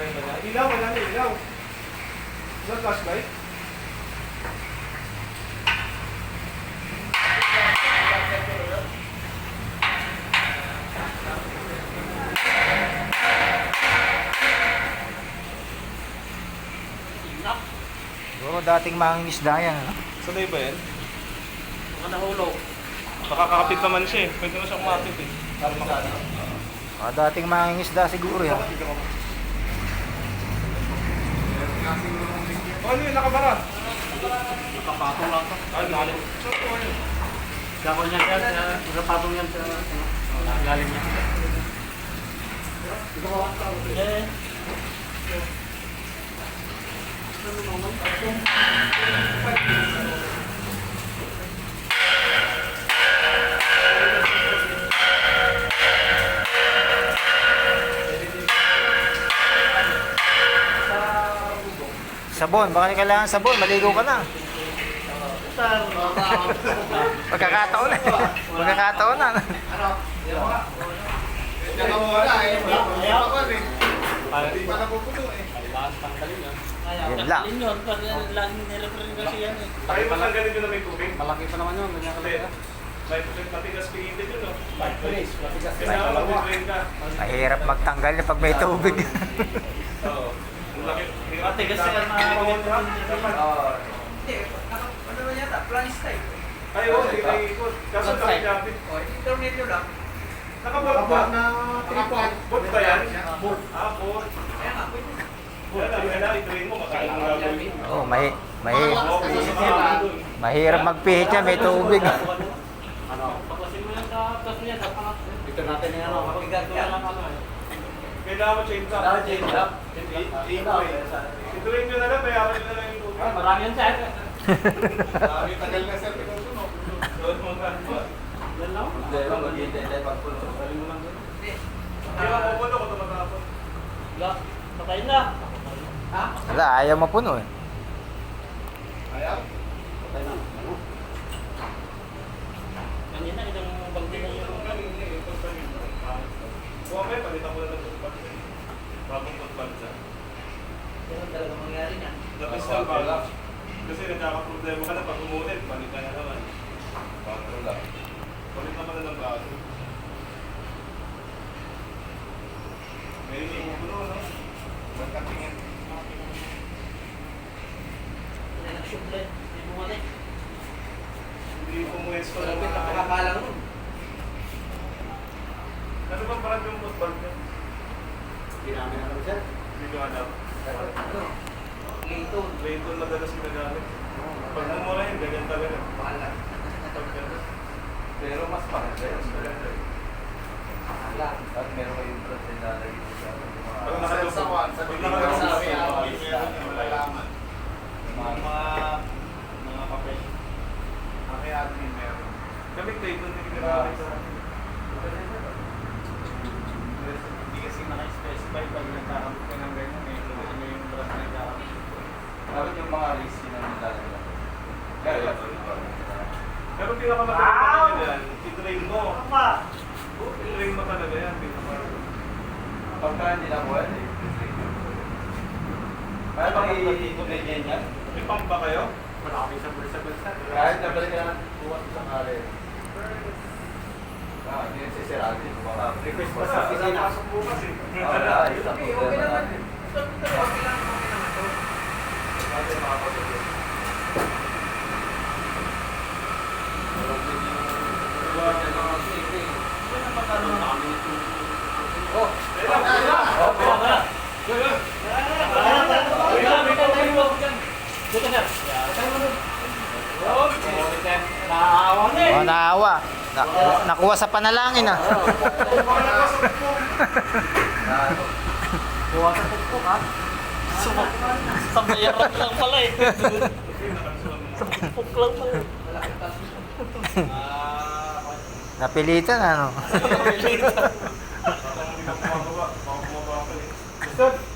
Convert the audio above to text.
Ilaw, wala na ilaw. Wala flashlight. Oo, dating mangingisda yan, ano? Sanay ba yan? Mga nahulog. Nakakapit naman siya eh. Pwede mo siyang kumapit eh. Para makapit. Dating mangingisda siguro yan. Ano yun? Nakabara? Nakapatong lang ito. Lalim. So, ano yun? Gagawin niya yan. Nakapatong yan sa lalim niya. Eh. Sabon, baka kailangan sabon, maligo ka na. Pagkakataon na. Pagkakataon na. Hindi pa napupuno eh. Yun lang. Yun, laging nireferin kasi yan eh. Tayo matanggalin yun na may tubig. Malaki pa naman yun, ganyan kalaki. May matigas pinitid yun no? Matigas. Kailangan mag-drain ka. Mahirap magtanggal niya pag may tubig. Oo. Ang laki. Matigas sila na Hindi, ano ba yata? Plans type. Ay, oo, hindi na ikot. Kaso kami kapit. O, internet nyo lang. Nakabot ba? Bot ba yan? Bot. Bot. Kaya nga, pwede. Kailangan i-drain mo, makain mo gagawin. Oo, Oo, mahirap magpihit yan, may tubig. Ano? Paglasin mo yan sa taas niya, sa pangat. Dito natin yung ano, mabigat ko lang ano. Kailangan mo change up. Change up. I-drain nyo na lang, bayaran nyo na lang yung tubig. Marami yan sir. Sabi, tagal na sir, pinusuno. Doon mo na. Yan lang. Hindi ako pupuno kung tumatapon. Wala. Patayin na. Ha? Wala, ayaw mapuno eh. Ayaw? Patay na. Ano? Kanina, ilang bagdi na yung... Kung may palitan ko na ng toothpads eh. Bagong toothpads siya. Ganun talaga mangyari niya. Lapis lang pala. Kasi nagkakaproblema ka na pag umulit, palitan na naman. Palit naman na ng bago. May imupuno, no? Magkatingin. Hindi nag-shuble. Hindi bumalik. Hindi pumuwes ko Malapit na pakakalang nun. Ano bang parang yung toothpads niya? Hindi namin alam sir. Hindi ko alam. Ano? Layton. Layton madalas ginagamit. Pag mumula yun, ganyan talaga. Mahal lang. Pag ganun. Pero mas maganda yun. Mahal lang. At meron kayong brand na nilalagay mo sa Pag nakatupo. Pag nakatupo. malalaman. Mga papel. Ang kaya admin meron. Kami Layton din ginagamit sa akin. Hindi kasi naka-specify pag nagkakamit ka ng ganyan eh. Kung ano yung brand na nagkakamit. Dapat yung mga race yun ang nilalagay. Kaya Pero pinakamagaling na yan, i-drain mo. I-drain mo talaga yan. pagka hindi na buwan eh. Kaya pag i-drain yan, May pump ba kayo? Marami sa bulsa-bulsa. kahit nabalik ka ng buwan sa kare. Hindi yung sisirado yun. Baka Request pa sa opisina. Napasok bukas eh. wala, isang Okay, okay problema naman. natin. Okay lang to. Natin makapasok yun. Oh, naawa. Nakuha sa panalangin ah. Buwa sa tuktok ha? Sa bayaran lang pala eh. Sa tuktok lang pala. Napilitan ano. Hindi na bumababa. Baka bumaba pa eh.